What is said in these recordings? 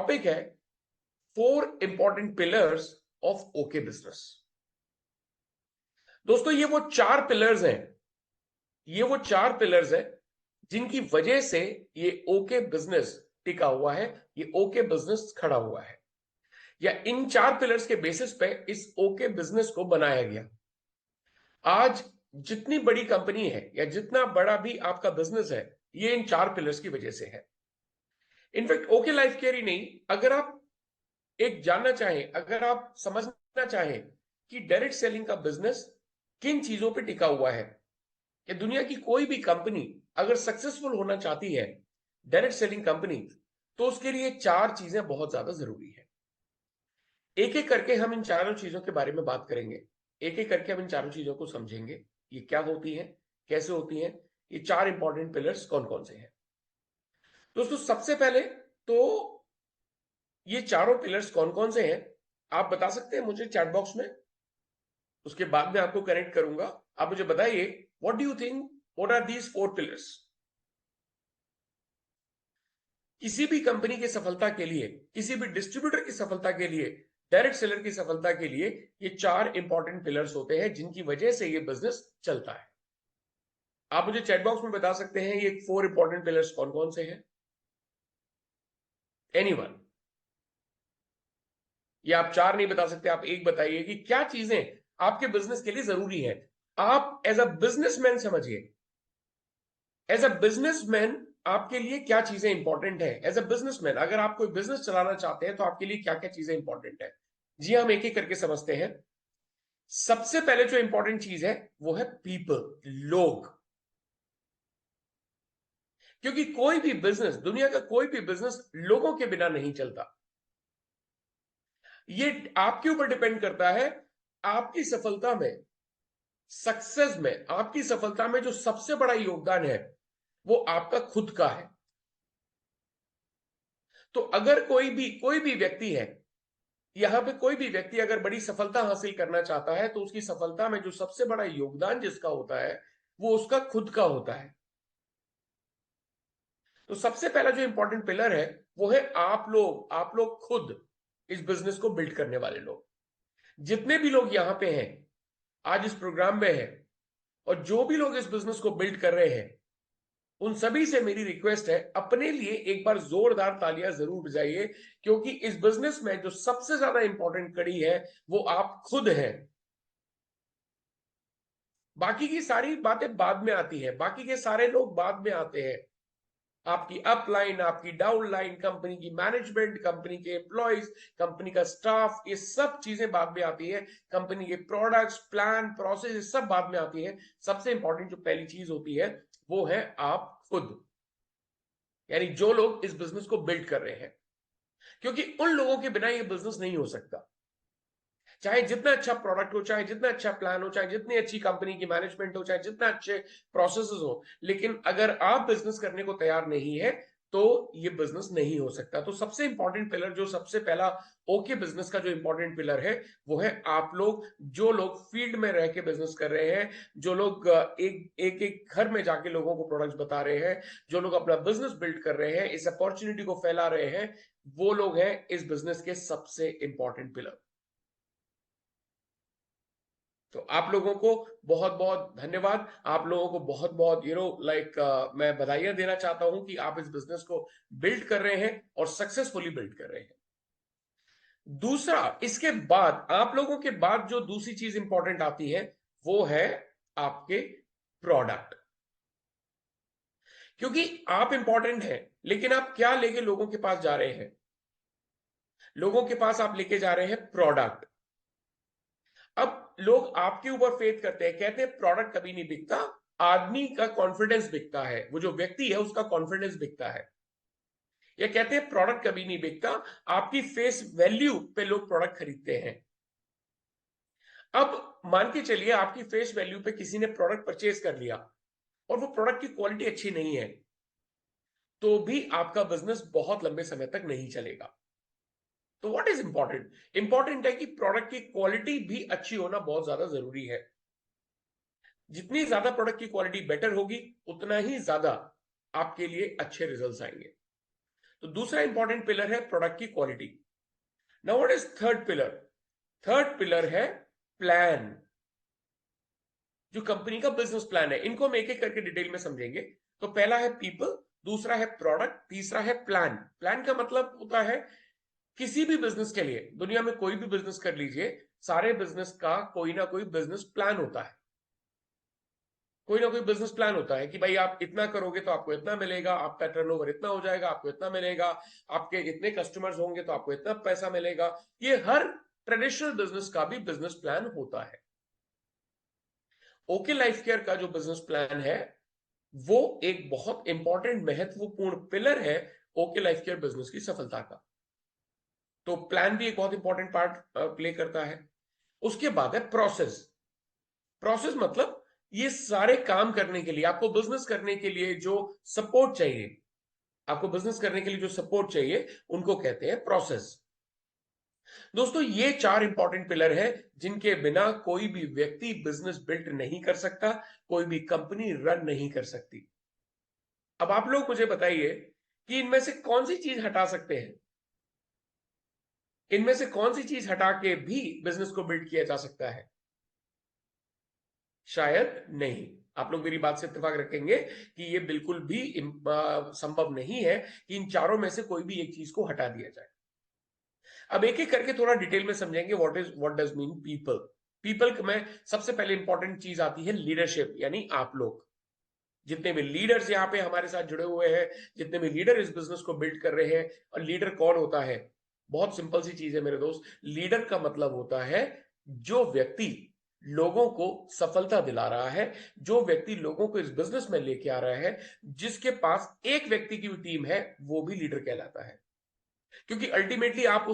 Topic है 4 important pillars of okay business. दोस्तों ये वो 4 पिलर्स हैं, ये वो 4 पिलर्स हैं जिनकी वजह से ये ओके बिजनेस टिका हुआ है, ये ओके बिजनेस खड़ा हुआ है, या इन 4 पिलर्स के बेसिस पे इस ओके बिजनेस को बनाया गया। आज जितनी बड़ी कंपनी है या जितना बड़ा भी आपका बिजनेस है, ये इन 4 पिलर्स की वजह से है। इनफैक्ट ओके लाइफ केयर ही नहीं, अगर आप एक जानना चाहें, अगर आप समझना चाहें कि डायरेक्ट सेलिंग का बिजनेस किन चीजों पे टिका हुआ है, कि दुनिया की कोई भी कंपनी अगर सक्सेसफुल होना चाहती है, डायरेक्ट सेलिंग कंपनी, तो उसके लिए 4 चीजें बहुत ज्यादा जरूरी है। एक एक करके हम इन चारों चीजों के बारे में बात करेंगे, एक एक करके हम इन चारों चीजों को समझेंगे, ये क्या होती है, कैसे होती है, ये 4 इंपॉर्टेंट पिलर्स कौन कौन से हैं। दोस्तों सबसे पहले तो ये चारों पिलर्स कौन कौन से हैं आप बता सकते हैं मुझे चैट बॉक्स में, उसके बाद में आपको कनेक्ट करूंगा। आप मुझे बताइए, what do you think, what are these 4 pillars. किसी भी कंपनी की सफलता के लिए, किसी भी डिस्ट्रीब्यूटर की सफलता के लिए, डायरेक्ट सेलर की सफलता के लिए ये 4 इंपॉर्टेंट पिलर्स होते हैं जिनकी वजह से ये बिजनेस चलता है। आप मुझे चैट बॉक्स में बता सकते हैं ये 4 इंपॉर्टेंट पिलर्स कौन कौन से हैं। एनीवन? या आप 4 नहीं बता सकते, आप एक बताइए कि क्या चीजें आपके बिजनेस के लिए जरूरी है। आप एज अ बिजनेसमैन समझिए, एज अ बिजनेसमैन आपके लिए क्या चीजें इंपॉर्टेंट है। एज अ बिजनेसमैन अगर आप कोई बिजनेस चलाना चाहते हैं तो आपके लिए क्या क्या चीजें इंपॉर्टेंट है। जी हम एक एक करके समझते हैं। सबसे पहले जो इंपॉर्टेंट चीज है वो है पीपल, लोग। क्योंकि कोई भी बिजनेस, दुनिया का कोई भी बिजनेस लोगों के बिना नहीं चलता। ये आपके ऊपर डिपेंड करता है। आपकी सफलता में, सक्सेस में, आपकी सफलता में जो सबसे बड़ा योगदान है वो आपका खुद का है। तो अगर कोई भी व्यक्ति है, यहां पे कोई भी व्यक्ति अगर बड़ी सफलता हासिल करना चाहता है तो उसकी सफलता में जो सबसे बड़ा योगदान जिसका होता है वो उसका खुद का होता है। तो सबसे पहला जो इंपॉर्टेंट पिलर है वो है आप लोग खुद इस बिजनेस को बिल्ड करने वाले लोग। जितने भी लोग यहां पे हैं, आज इस प्रोग्राम में हैं, और जो भी लोग इस बिजनेस को बिल्ड कर रहे हैं, उन सभी से मेरी रिक्वेस्ट है, अपने लिए एक बार जोरदार तालियां जरूर बजाइए, क्योंकि इस बिजनेस में जो सबसे ज्यादा इंपॉर्टेंट कड़ी है वो आप खुद हैं। बाकी की सारी बातें बाद में आती हैं, बाकी के सारे लोग बाद में आते हैं। आपकी अपलाइन, आपकी डाउन लाइन, कंपनी की मैनेजमेंट, कंपनी के एम्प्लॉयज, कंपनी का स्टाफ, ये सब चीजें बाद में आती है। कंपनी के प्रोडक्ट्स, प्लान, प्रोसेस, ये सब बाद में आती है। सबसे इंपॉर्टेंट जो पहली चीज होती है वो है आप खुद, यानी जो लोग इस बिजनेस को बिल्ड कर रहे हैं। क्योंकि उन लोगों के बिना ये बिजनेस नहीं हो सकता। चाहे जितना अच्छा प्रोडक्ट हो, चाहे जितना अच्छा प्लान हो, चाहे जितनी अच्छी कंपनी की मैनेजमेंट हो, चाहे जितना अच्छे प्रोसेसेस हो, लेकिन अगर आप बिजनेस करने को तैयार नहीं है तो ये बिजनेस नहीं हो सकता। तो सबसे इंपॉर्टेंट पिलर, जो सबसे पहला ओके बिजनेस का जो इंपॉर्टेंट पिलर है वो है आप लोग। जो लोग फील्ड में रह के बिजनेस कर रहे हैं, जो लोग एक एक घर में जाके लोगों को प्रोडक्ट्स बता रहे हैं, जो लोग अपना बिजनेस बिल्ड कर रहे हैं, इस अपॉर्चुनिटी को फैला रहे हैं, वो लोग हैं इस बिजनेस के सबसे इंपॉर्टेंट पिलर। तो आप लोगों को बहुत बहुत धन्यवाद। आप लोगों को बहुत बहुत मैं बधाइयां देना चाहता हूं कि आप इस बिजनेस को बिल्ड कर रहे हैं और सक्सेसफुली बिल्ड कर रहे हैं। दूसरा, इसके बाद आप लोगों के बाद जो दूसरी चीज इंपॉर्टेंट आती है वो है आपके प्रोडक्ट। क्योंकि आप इंपॉर्टेंट हैं, लेकिन आप क्या लेके लोगों के पास जा रहे हैं। लोगों के पास आप लेके जा रहे हैं प्रोडक्ट। अब लोग आपके ऊपर फेथ करते हैं, कहते हैं प्रोडक्ट कभी नहीं बिकता, आदमी का कॉन्फिडेंस बिकता है, वो जो व्यक्ति है उसका कॉन्फिडेंस बिकता है। या कहते हैं प्रोडक्ट कभी नहीं बिकता, आपकी फेस वैल्यू पे लोग प्रोडक्ट खरीदते हैं। अब मान के चलिए आपकी फेस वैल्यू पे किसी ने प्रोडक्ट परचेज कर लिया और वो प्रोडक्ट की क्वालिटी अच्छी नहीं है, तो भी आपका बिजनेस बहुत लंबे समय तक नहीं चलेगा। तो व्हाट इज इंपॉर्टेंट? इंपॉर्टेंट है कि प्रोडक्ट की क्वालिटी भी अच्छी होना बहुत ज्यादा जरूरी है। जितनी ज्यादा प्रोडक्ट की क्वालिटी बेटर होगी, उतना ही ज्यादा आपके लिए अच्छे रिजल्ट्स आएंगे। तो दूसरा इंपॉर्टेंट पिलर है प्रोडक्ट की quality. Now what is third pillar? Third pillar है प्लान, जो कंपनी का बिजनेस प्लान है। इनको हम एक एक करके डिटेल में समझेंगे। तो पहला है पीपल, दूसरा है प्रोडक्ट, तीसरा है प्लान। प्लान का मतलब होता है किसी भी बिजनेस के लिए, दुनिया में कोई भी बिजनेस कर लीजिए, सारे बिजनेस का कोई ना कोई बिजनेस प्लान होता है। कोई ना कोई बिजनेस प्लान होता है कि भाई आप इतना करोगे तो आपको इतना मिलेगा, आपका टर्नओवर इतना हो जाएगा, आपको इतना मिलेगा, आपके इतने कस्टमर्स होंगे तो आपको इतना पैसा मिलेगा। ये हर ट्रेडिशनल बिजनेस का भी बिजनेस प्लान होता है। ओके लाइफ केयर का जो बिजनेस प्लान है वो एक बहुत इंपॉर्टेंट महत्वपूर्ण पिलर है ओके लाइफ केयर बिजनेस की सफलता का। तो प्लान भी एक बहुत इंपॉर्टेंट पार्ट प्ले करता है। उसके बाद है प्रोसेस। प्रोसेस मतलब ये सारे काम करने के लिए, आपको बिजनेस करने के लिए जो सपोर्ट चाहिए, आपको बिजनेस करने के लिए जो सपोर्ट चाहिए, उनको कहते हैं प्रोसेस। दोस्तों ये चार इंपॉर्टेंट पिलर है जिनके बिना कोई भी व्यक्ति बिजनेस बिल्ड नहीं कर सकता, कोई भी कंपनी रन नहीं कर सकती। अब आप लोग मुझे बताइए कि इनमें से कौन सी चीज हटा सकते हैं? इनमें से कौन सी चीज हटा के भी बिजनेस को बिल्ड किया जा सकता है? शायद नहीं। आप लोग मेरी बात से इत्तेफाक रखेंगे कि यह बिल्कुल भी संभव नहीं है कि इन चारों में से कोई भी एक चीज को हटा दिया जाए। अब एक एक करके थोड़ा डिटेल में समझेंगे what does mean people. People में सबसे पहले इंपॉर्टेंट चीज आती है लीडरशिप, यानी आप लोग। जितने भी लीडर्स यहाँ पे हमारे साथ जुड़े हुए हैं, जितने भी लीडर इस बिजनेस को बिल्ड कर रहे हैं, और लीडर कौन होता है? बहुत सिंपल सी चीज है मेरे दोस्त। लीडर का मतलब होता है जो व्यक्ति लोगों को सफलता दिला रहा है, जो व्यक्ति लोगों को इस बिजनेस में लेके आ रहा है, जिसके पास एक व्यक्ति की टीम है, वो भी लीडर कहलाता है। क्योंकि अल्टीमेटली आप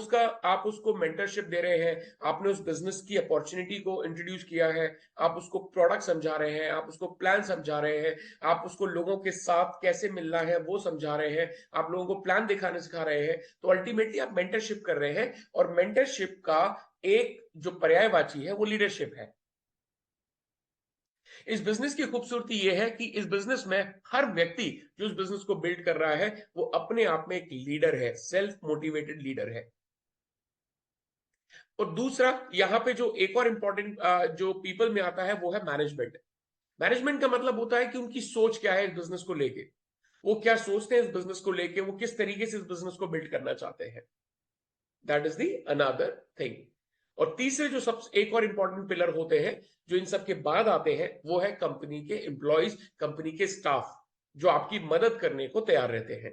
उसको मेंटरशिप दे रहे हैं, आपने उस बिजनेस की अपॉर्चुनिटी को इंट्रोड्यूस किया है, आप उसको प्रोडक्ट समझा रहे हैं, आप उसको प्लान समझा रहे हैं, आप उसको लोगों के साथ कैसे मिलना है वो समझा रहे हैं, आप लोगों को प्लान दिखाने सिखा रहे हैं। तो अल्टीमेटली आप मेंटरशिप कर रहे हैं, और मेंटरशिप का एक जो पर्यायवाची है वो लीडरशिप है। इस बिजनेस की खूबसूरती यह है कि इस बिजनेस में हर व्यक्ति जो इस बिजनेस को बिल्ड कर रहा है वो अपने आप में एक लीडर है, सेल्फ मोटिवेटेड लीडर है। और दूसरा यहां पे जो एक और इंपॉर्टेंट जो पीपल में आता है वो है मैनेजमेंट। मैनेजमेंट का मतलब होता है कि उनकी सोच क्या है इस बिजनेस को लेके, वो क्या सोचते हैं इस बिजनेस को लेके, वो किस तरीके से इस बिजनेस को बिल्ड करना चाहते हैं। That is the another thing. और तीसरे जो सबसे एक और इंपॉर्टेंट पिलर होते हैं जो इन सब के बाद आते हैं, वो है कंपनी के एम्प्लॉयज, कंपनी के स्टाफ, जो आपकी मदद करने को तैयार रहते हैं।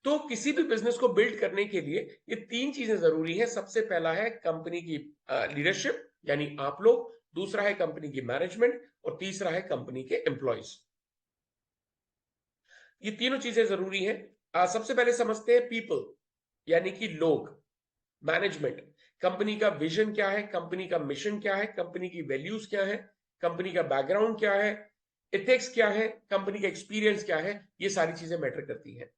तो किसी भी बिजनेस को बिल्ड करने के लिए ये तीन चीजें जरूरी है। सबसे पहला है कंपनी की लीडरशिप, यानी आप लोग, दूसरा है कंपनी की मैनेजमेंट, और तीसरा है कंपनी के एम्प्लॉयज। ये तीनों चीजें जरूरी है। सबसे पहले समझते हैं पीपल, यानी कि लोग। मैनेजमेंट, कंपनी का विजन क्या है, कंपनी का मिशन क्या है, कंपनी की वैल्यूज क्या है, कंपनी का बैकग्राउंड क्या है, एथिक्स क्या है, कंपनी का एक्सपीरियंस क्या है, ये सारी चीजें मैटर करती हैं।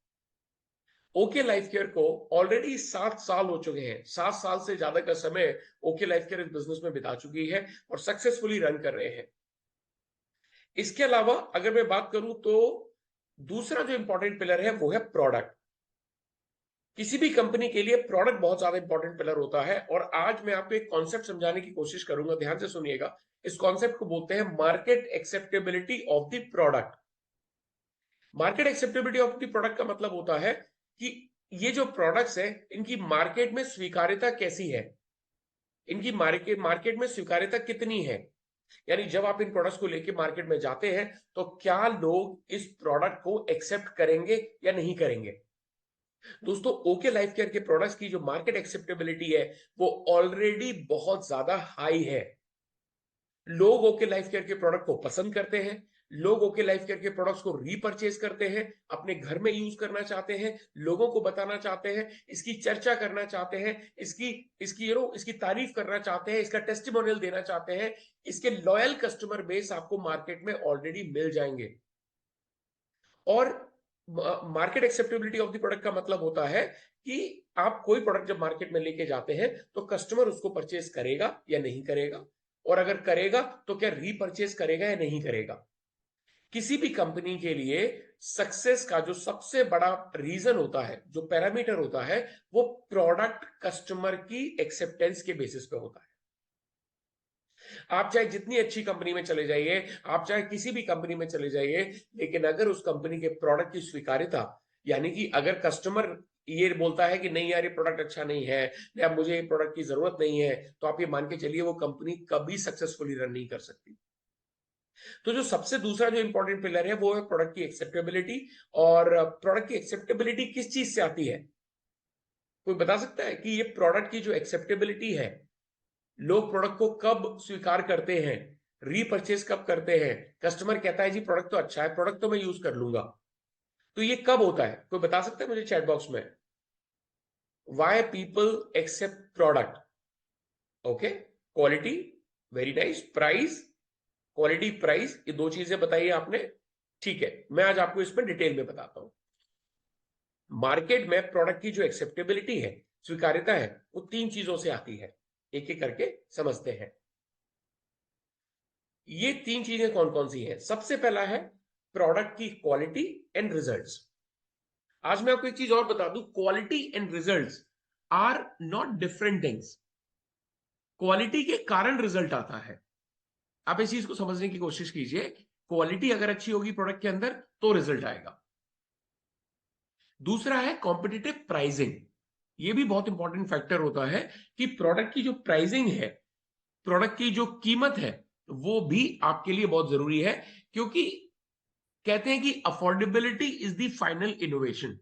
ओके लाइफ केयर को ऑलरेडी 7 साल हो चुके हैं। 7 साल से ज्यादा का समय ओके लाइफ केयर इस बिजनेस में बिता चुकी है और सक्सेसफुली रन कर रहे हैं। इसके अलावा अगर मैं बात करूं तो दूसरा जो इंपॉर्टेंट पिलर है वो है प्रोडक्ट। किसी भी कंपनी के लिए प्रोडक्ट बहुत ज्यादा इंपॉर्टेंट पिलर होता है, और आज मैं आपको एक कॉन्सेप्ट समझाने की कोशिश करूंगा, ध्यान से सुनिएगा। इस कॉन्सेप्ट को बोलते हैं market acceptability of the product. Market acceptability of the product का मतलब होता है कि ये जो प्रोडक्ट्स है इनकी मार्केट में स्वीकार्यता कैसी है, इनकी मार्केट में स्वीकार्यता कितनी है। यानी जब आप इन प्रोडक्ट्स को लेके मार्केट में जाते हैं तो क्या लोग इस प्रोडक्ट को एक्सेप्ट करेंगे या नहीं करेंगे। दोस्तों ओके लाइफ केयर के प्रोडक्ट्स की जो मार्केट एक्सेप्टेबिलिटी है वो ऑलरेडी बहुत ज्यादा हाई है। लोग ओके लाइफ केयर के प्रोडक्ट को पसंद करते हैं, लोग ओके लाइफ केयर के प्रोडक्ट्स को रीपरचेज करते हैं, अपने घर में यूज करना चाहते हैं, लोगों को बताना चाहते हैं, इसकी चर्चा करना चाहते हैं, इसकी इसकी इसकी तारीफ करना चाहते हैं, इसका टेस्टिमोनियल देना चाहते हैं। इसके लॉयल कस्टमर बेस आपको मार्केट में ऑलरेडी मिल जाएंगे। और market acceptability of the product का मतलब होता है कि आप कोई प्रोडक्ट जब मार्केट में लेके जाते हैं तो कस्टमर उसको परचेज करेगा या नहीं करेगा, और अगर करेगा तो क्या रीपरचेज करेगा या नहीं करेगा। किसी भी कंपनी के लिए सक्सेस का जो सबसे बड़ा रीजन होता है, जो पैरामीटर होता है, वो प्रोडक्ट कस्टमर की एक्सेप्टेंस के बेसिस पे होता है। आप चाहे जितनी अच्छी कंपनी में चले जाइए, आप चाहे किसी भी कंपनी में चले जाइए, लेकिन अगर उस कंपनी के प्रोडक्ट की स्वीकार्यता, यानी कि अगर कस्टमर ये बोलता है कि नहीं यार ये प्रोडक्ट अच्छा नहीं है या मुझे ये प्रोडक्ट की जरूरत नहीं है, तो आप ये मान के चलिए वो कंपनी कभी सक्सेसफुली रन नहीं कर सकती। तो जो सबसे दूसरा जो इंपॉर्टेंट पिलर है वो है प्रोडक्ट की एक्सेप्टेबिलिटी। और प्रोडक्ट की एक्सेप्टेबिलिटी किस चीज से आती है? कोई बता सकता है कि ये प्रोडक्ट की जो एक्सेप्टेबिलिटी है, लोग प्रोडक्ट को कब स्वीकार करते हैं, रीपर्चेस कब करते हैं, कस्टमर कहता है जी प्रोडक्ट तो अच्छा है, प्रोडक्ट तो मैं यूज कर लूंगा, तो ये कब होता है? कोई बता सकता है मुझे चैट बॉक्स में? Why people accept product? Okay, quality, very nice, price, quality price, ये दो चीजें बताइए आपने। ठीक है, मैं आज आपको इसमें डिटेल में बताता हूं। मार्केट में प्रोडक्ट की जो एक्सेप्टेबिलिटी है, स्वीकार्यता है, वो तीन चीजों से आती है। एक एक करके समझते हैं। ये तीन चीजें कौन कौन सी हैं? सबसे पहला है प्रोडक्ट की क्वालिटी एंड रिजल्ट्स। आज मैं आपको एक चीज और बता दूं, quality and results are not different things. Quality के कारण रिजल्ट आता है। आप इस चीज को समझने की कोशिश कीजिए। क्वालिटी अगर अच्छी होगी प्रोडक्ट के अंदर तो रिजल्ट आएगा। दूसरा है कॉम्पिटिटिव प्राइसिंग। ये भी बहुत इंपॉर्टेंट फैक्टर होता है कि प्रोडक्ट की जो प्राइसिंग है, प्रोडक्ट की जो कीमत है, वो भी आपके लिए बहुत जरूरी है। क्योंकि कहते हैं कि affordability is the final innovation.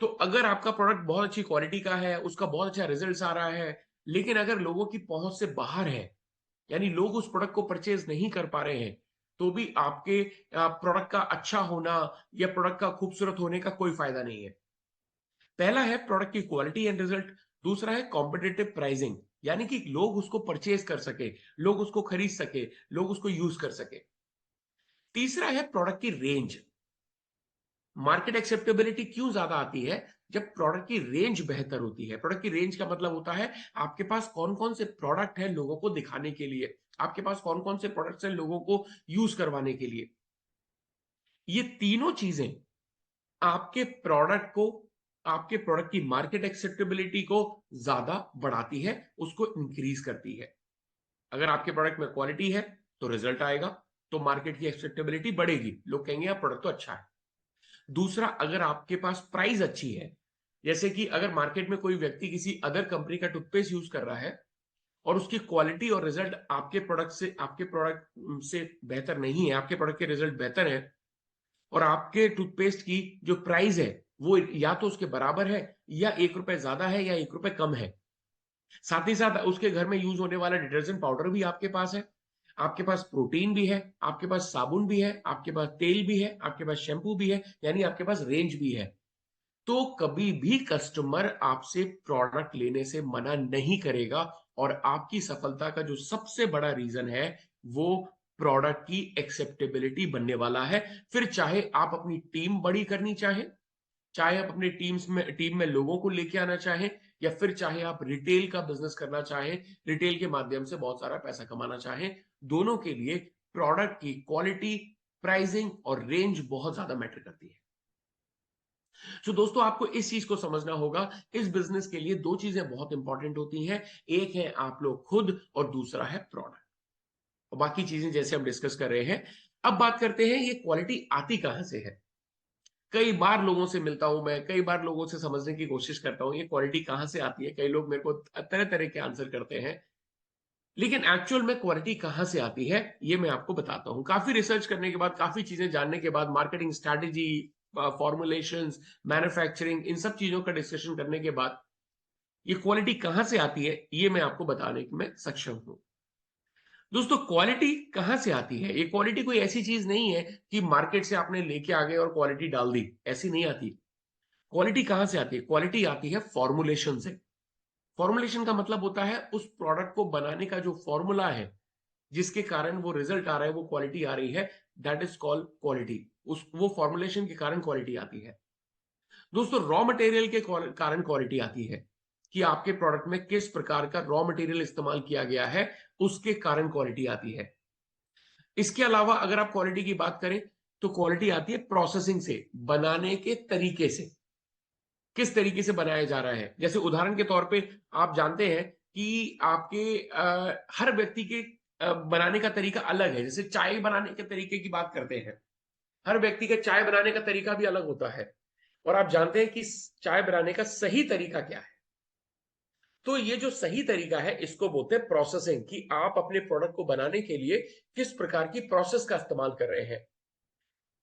तो अगर आपका प्रोडक्ट बहुत अच्छी क्वालिटी का है, उसका बहुत अच्छा रिजल्ट आ रहा है, लेकिन अगर लोगों की पहुंच से बाहर है, यानी लोग उस प्रोडक्ट को परचेज नहीं कर पा रहे हैं, तो भी आपके प्रोडक्ट का अच्छा होना या प्रोडक्ट का खूबसूरत होने का कोई फायदा नहीं है। पहला है प्रोडक्ट की क्वालिटी एंड रिजल्ट। दूसरा है कॉम्पिटिटिव प्राइसिंग, यानी कि लोग उसको परचेज कर सके, लोग उसको खरीद सके, लोग उसको यूज कर सके। तीसरा है प्रोडक्ट की रेंज। मार्केट एक्सेप्टेबिलिटी क्यों ज्यादा आती है? जब प्रोडक्ट की रेंज बेहतर होती है। प्रोडक्ट की रेंज का मतलब होता है आपके पास कौन कौन से प्रोडक्ट है लोगों को दिखाने के लिए, आपके पास कौन कौन से प्रोडक्ट्स हैं लोगों को यूज करवाने के लिए। ये तीनों चीजें आपके प्रोडक्ट को, आपके प्रोडक्ट की मार्केट एक्सेप्टेबिलिटी को ज्यादा बढ़ाती है, उसको इंक्रीज करती है। अगर आपके प्रोडक्ट में क्वालिटी है तो रिजल्ट आएगा, तो मार्केट की एक्सेप्टेबिलिटी बढ़ेगी, लोग कहेंगे यार प्रोडक्ट तो अच्छा है। दूसरा, अगर आपके पास प्राइस अच्छी है, जैसे कि अगर मार्केट में कोई व्यक्ति किसी अदर कंपनी का टूथपेस्ट यूज कर रहा है और उसकी क्वालिटी और रिजल्ट आपके प्रोडक्ट से बेहतर नहीं है, आपके प्रोडक्ट के रिजल्ट बेहतर है, और आपके टूथपेस्ट की जो प्राइस है वो या तो उसके बराबर है, या 1 रुपए ज्यादा है, या 1 रुपए कम है, साथ ही साथ उसके घर में यूज होने वाला डिटर्जेंट पाउडर भी आपके पास है, आपके पास प्रोटीन भी है, आपके पास साबुन भी है, आपके पास तेल भी है, आपके पास शैम्पू भी है, यानी आपके पास रेंज भी है, तो कभी भी कस्टमर आपसे प्रोडक्ट लेने से मना नहीं करेगा। और आपकी सफलता का जो सबसे बड़ा रीजन है वो प्रोडक्ट की एक्सेप्टेबिलिटी बनने वाला है। फिर चाहे आप अपनी टीम बड़ी करनी चाहें, चाहे आप अपने टीम में लोगों को लेके आना चाहें, या फिर चाहे आप रिटेल का बिजनेस करना चाहें, रिटेल के माध्यम से बहुत सारा पैसा कमाना चाहें, दोनों के लिए प्रोडक्ट की क्वालिटी, प्राइसिंग और रेंज बहुत ज्यादा मैटर करती है। तो दोस्तों आपको इस चीज को समझना होगा, इस बिजनेस के लिए दो चीजें बहुत इंपॉर्टेंट होती हैं। एक है आप लोग खुद, और दूसरा है प्रोडक्ट। और बाकी चीजें जैसे हम डिस्कस कर रहे हैं। अब बात करते हैं ये क्वालिटी आती कहां से है। कई बार लोगों से मिलता हूं मैं, कई बार लोगों से समझने की कोशिश करता हूं ये क्वालिटी कहां से आती है। कई लोग मेरे को तरह तरह के आंसर करते हैं, लेकिन एक्चुअल में क्वालिटी कहां से आती है ये मैं आपको बताता हूं। काफी रिसर्च करने के बाद, काफी चीजें जानने के बाद, मार्केटिंग स्ट्रैटेजी, फॉर्मुलेशंस, मैन्युफैक्चरिंग, इन सब चीजों का डिस्कशन करने के बाद ये क्वालिटी कहां से आती है ये मैं आपको बताने में सक्षम हूं। दोस्तों क्वालिटी कहां से आती है? ये क्वालिटी कोई ऐसी चीज नहीं है कि मार्केट से आपने लेके आ गए और क्वालिटी डाल दी, ऐसी नहीं आती। क्वालिटी कहां से आती है? क्वालिटी आती है फॉर्मुलेशन से। फॉर्मुलेशन का मतलब होता है उस प्रोडक्ट को बनाने का जो फॉर्मूला है, जिसके कारण वो रिजल्ट आ रहा है, वो क्वालिटी आ रही है, दैट इज कॉल्ड क्वालिटी। उस वो फॉर्मुलेशन के कारण क्वालिटी आती है। दोस्तों रॉ मटेरियल के कारण क्वालिटी आती है, कि आपके प्रोडक्ट में किस प्रकार का रॉ मटेरियल इस्तेमाल किया गया है, उसके कारण क्वालिटी आती है। इसके अलावा अगर आप क्वालिटी की बात करें तो क्वालिटी आती है प्रोसेसिंग से, बनाने के तरीके से, किस तरीके से बनाया जा रहा है। जैसे उदाहरण के तौर पे आप जानते हैं कि आपके हर व्यक्ति के बनाने का तरीका अलग है। जैसे चाय बनाने के तरीके की बात करते हैं, हर व्यक्ति का चाय बनाने का तरीका भी अलग होता है, और आप जानते हैं कि चाय बनाने का सही तरीका क्या है। तो ये जो सही तरीका है इसको बोलते हैं प्रोसेसिंग, कि आप अपने प्रोडक्ट को बनाने के लिए किस प्रकार की प्रोसेस का इस्तेमाल कर रहे हैं।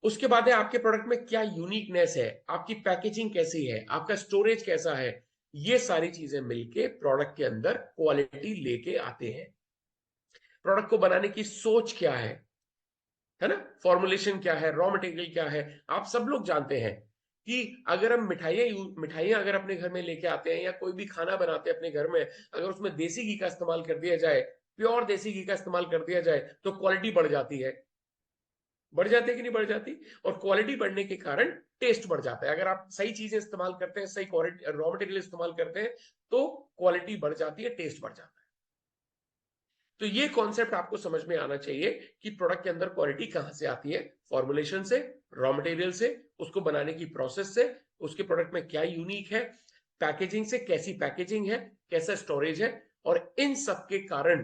उसके बाद है आपके प्रोडक्ट में क्या यूनिकनेस है, आपकी पैकेजिंग कैसी है, आपका स्टोरेज कैसा है। ये सारी चीजें मिलके प्रोडक्ट के अंदर क्वालिटी लेके आते हैं। प्रोडक्ट को बनाने की सोच क्या है ना, फॉर्मुलेशन क्या है, रॉ मटेरियल क्या है। आप सब लोग जानते हैं कि अगर हम मिठाइयां अगर अपने घर में लेके आते हैं या कोई भी खाना बनाते हैं अपने घर में, अगर उसमें देसी घी का इस्तेमाल कर दिया जाए, प्योर देसी घी का इस्तेमाल कर दिया जाए, तो क्वालिटी बढ़ जाती है। बढ़ जाती है कि नहीं बढ़ जाती? और क्वालिटी बढ़ने के कारण टेस्ट बढ़ जाता है। अगर आप सही चीजें इस्तेमाल करते हैं, सही क्वालिटी रॉ मटेरियल इस्तेमाल करते हैं, तो क्वालिटी बढ़ जाती है, टेस्ट बढ़ जाता है। तो ये कॉन्सेप्ट आपको समझ में आना चाहिए कि प्रोडक्ट के अंदर क्वालिटी कहां से आती है। फॉर्मुलेशन से, रॉ मटेरियल से, उसको बनाने की प्रोसेस से, उसके प्रोडक्ट में क्या यूनिक है, पैकेजिंग से, कैसी पैकेजिंग है, कैसा स्टोरेज है, और इन सब के कारण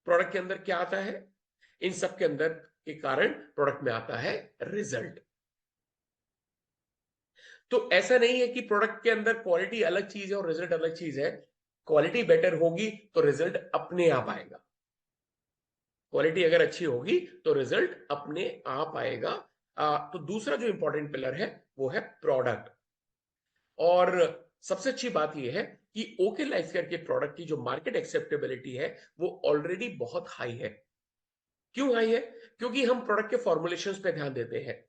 प्रोडक्ट के अंदर क्या आता है। इन सब के अंदर के कारण प्रोडक्ट में आता है रिजल्ट। तो ऐसा नहीं है कि प्रोडक्ट के अंदर क्वालिटी अलग चीज है और रिजल्ट अलग चीज है। क्वालिटी बेटर होगी तो रिजल्ट अपने आप आएगा। क्वालिटी अगर अच्छी होगी तो रिजल्ट अपने आप आएगा। तो दूसरा जो इंपॉर्टेंट पिलर है वो है प्रोडक्ट। और सबसे अच्छी बात यह है कि ओके लाइफ केयर के प्रोडक्ट की जो मार्केट एक्सेप्टेबिलिटी है वो ऑलरेडी बहुत हाई है। क्यों हाई है? क्योंकि हम प्रोडक्ट के फॉर्मुलेशंस पे ध्यान देते हैं।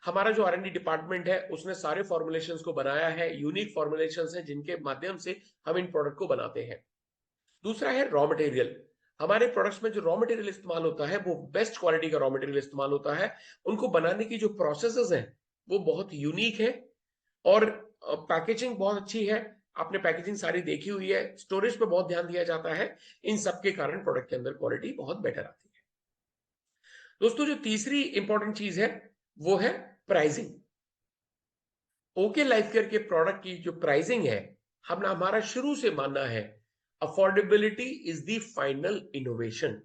हमारा जो R&D डिपार्टमेंट है उसने सारे फॉर्मुलेशंस को बनाया है, यूनिक फॉर्मुलेशंस हैं जिनके माध्यम से हम इन प्रोडक्ट को बनाते हैं। दूसरा है रॉ मटेरियल। हमारे प्रोडक्ट्स में जो रॉ मटेरियल इस्तेमाल होता है वो बेस्ट क्वालिटी का रॉ मटेरियल इस्तेमाल होता है। उनको बनाने की जो प्रोसेसेस हैं वो बहुत यूनिक है, और पैकेजिंग बहुत अच्छी है। आपने पैकेजिंग सारी देखी हुई है, स्टोरेज पे बहुत ध्यान दिया जाता है। इन सब के कारण प्रोडक्ट के अंदर क्वालिटी बहुत बेटर आती है। दोस्तों, जो तीसरी इंपॉर्टेंट चीज है वो है प्राइसिंग। ओके लाइफ केयर के प्रोडक्ट की जो प्राइसिंग है, हमारा शुरू से मानना है affordability is the final innovation.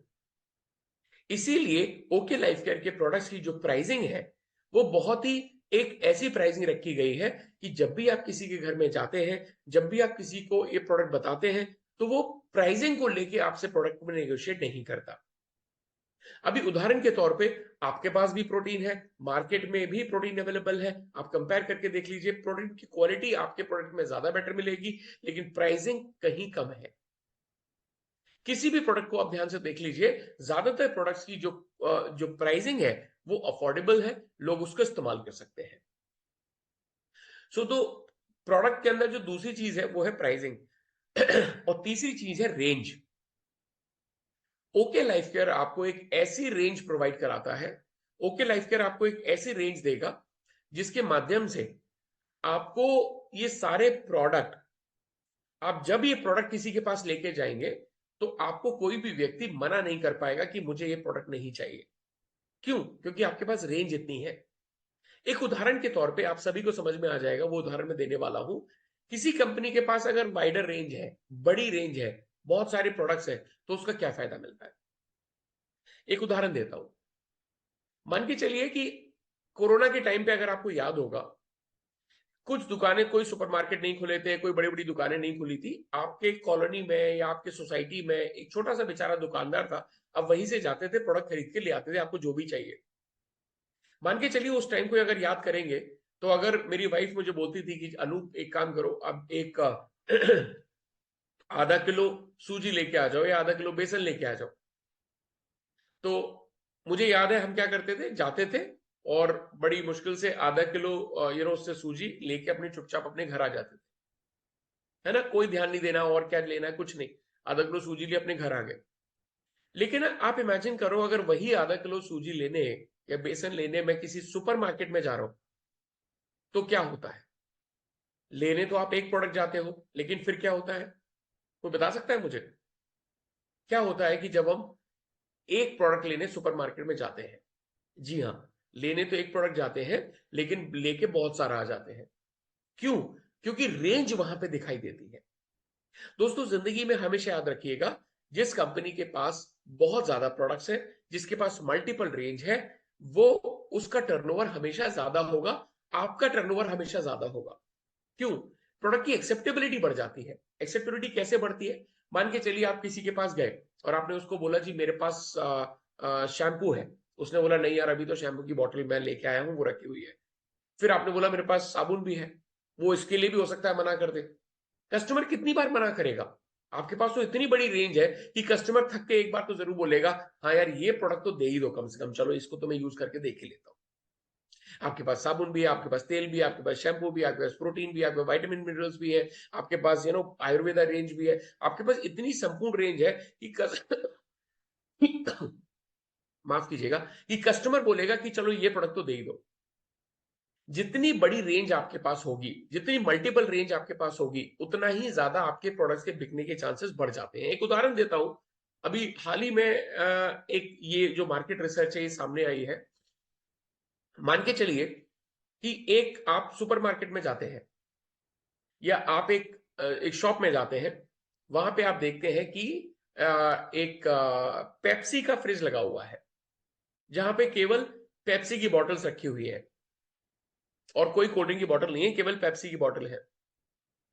इसीलिए ओके लाइफ केयर के प्रोडक्ट्स की जो प्राइसिंग है वो बहुत ही एक ऐसी प्राइसिंग रखी गई है कि जब भी आप किसी के घर में जाते हैं, जब भी आप किसी को ये प्रोडक्ट बताते हैं, तो वो प्राइसिंग को लेके आपसे प्रोडक्ट में नेगोशिएट नहीं करता। अभी उदाहरण के तौर पे आपके पास भी प्रोटीन है, मार्केट में भी प्रोटीन अवेलेबल है, आप कंपेयर करके देख लीजिए, प्रोटीन की क्वालिटी आपके प्रोडक्ट में ज्यादा बेटर मिलेगी, लेकिन प्राइसिंग कहीं कम है। किसी भी प्रोडक्ट को आप ध्यान से देख लीजिए, ज्यादातर प्रोडक्ट्स की जो प्राइसिंग है वो अफोर्डेबल है, लोग उसको इस्तेमाल कर सकते हैं। तो प्रोडक्ट के अंदर जो दूसरी चीज है वो है प्राइसिंग और तीसरी चीज है रेंज। ओके लाइफ केयर आपको एक ऐसी रेंज प्रोवाइड कराता है, ओके लाइफ केयर आपको एक ऐसी रेंज देगा जिसके माध्यम से आपको ये सारे प्रोडक्ट, आप जब ये प्रोडक्ट किसी के पास लेके जाएंगे तो आपको कोई भी व्यक्ति मना नहीं कर पाएगा कि मुझे ये प्रोडक्ट नहीं चाहिए। क्यों? क्योंकि आपके पास रेंज इतनी है। एक उदाहरण के तौर पे आप सभी को समझ में आ जाएगा, वो उदाहरण मैं देने वाला हूं। किसी कंपनी के पास अगर वाइडर रेंज है, बड़ी रेंज है, बहुत सारे प्रोडक्ट्स है, तो उसका क्या फायदा मिलता है? एक उदाहरण देता हूं। मान के चलिए कि कोरोना के टाइम पे अगर आपको याद होगा, कुछ दुकानें, कोई सुपरमार्केट नहीं खुले थे, कोई बड़ी बड़ी दुकानें नहीं खुली थी, आपके कॉलोनी में या आपके सोसाइटी में एक छोटा सा बेचारा दुकानदार था। आप वहीं से जाते थे, प्रोडक्ट खरीद के ले आते थे, आपको जो भी चाहिए। मान के चलिए उस टाइम को अगर याद करेंगे, तो अगर मेरी वाइफ मुझे बोलती थी कि अनूप एक काम करो, अब एक आधा किलो सूजी लेके आ जाओ या आधा किलो बेसन लेके आ जाओ, तो मुझे याद है हम क्या करते थे, जाते थे और बड़ी मुश्किल से आधा किलो उससे सूजी लेके अपने चुपचाप अपने घर आ जाते थे, है ना, कोई ध्यान नहीं देना और क्या लेना है, कुछ नहीं, आधा किलो सूजी लिए अपने घर आ गए। लेकिन आप इमेजिन करो, अगर वही आधा किलो सूजी लेने या बेसन लेने मैं किसी सुपरमार्केट में जा रहा हूं, तो क्या होता है? लेने तो आप एक प्रोडक्ट जाते हो, लेकिन फिर क्या होता है? कोई बता सकता है मुझे? क्या होता है कि जब हम एक प्रोडक्ट लेने सुपरमार्केट में जाते हैं। जी हाँ, लेने तो एक प्रोडक्ट जाते हैं, लेकिन लेके बहुत सारा आ जाते हैं। क्यों? क्योंकि रेंज वहां पे दिखाई देती है। दोस्तों, जिंदगी में हमेशा याद रखिएगा, जिस कंपनी के पास बहुत ज्यादा प्रोडक्ट्स है, जिसके पास मल्टीपल रेंज है, वो उसका टर्नओवर हमेशा ज्यादा होगा, आपका टर्नओवर हमेशा ज्यादा होगा। क्यों? प्रोडक्ट की एक्सेप्टेबिलिटी बढ़ जाती है। एक्सेप्टेबिलिटी कैसे बढ़ती है? मान के चलिए आप किसी के पास गए और आपने उसको बोला जी मेरे पास शैम्पू है। उसने बोला नहीं यार, अभी तो शैम्पू की बोतल मैं लेके आया हूं, वो रखी हुई है। फिर आपने बोला मेरे पास साबुन भी है। वो इसके लिए भी हो सकता है मना कर दे। कस्टमर कितनी बार मना करेगा? आपके पास तो इतनी बड़ी रेंज है कि कस्टमर थक के एक बार तो जरूर बोलेगा, हाँ यार ये प्रोडक्ट तो दे ही दो कम से कम, चलो इसको तो मैं यूज करके देख ही लेता हूँ। आपके पास साबुन भी है, आपके पास तेल भी है, आपके पास शैम्पू भी है, आपके पास प्रोटीन भी है, आपके पास विटामिन मिनरल्स भी है, आपके पास आयुर्वेदा रेंज भी है। आपके पास इतनी संपूर्ण रेंज है कि माफ कीजिएगा, कि कस्टमर बोलेगा कि चलो ये प्रोडक्ट तो दे ही दो। जितनी बड़ी रेंज आपके पास होगी, जितनी मल्टीपल रेंज आपके पास होगी, उतना ही ज्यादा आपके प्रोडक्ट्स के बिकने के चांसेस बढ़ जाते हैं। एक उदाहरण देता हूं। अभी हाल ही में एक ये जो मार्केट रिसर्च है ये सामने आई है। मान के चलिए कि एक आप सुपरमार्केट में जाते हैं, या आप एक शॉप में जाते हैं। वहां पे आप देखते हैं कि एक पेप्सी का फ्रिज लगा हुआ है, जहां पे केवल पेप्सी की बॉटल्स रखी हुई है और कोई कोल्ड ड्रिंक की बॉटल नहीं है, केवल पेप्सी की बॉटल है।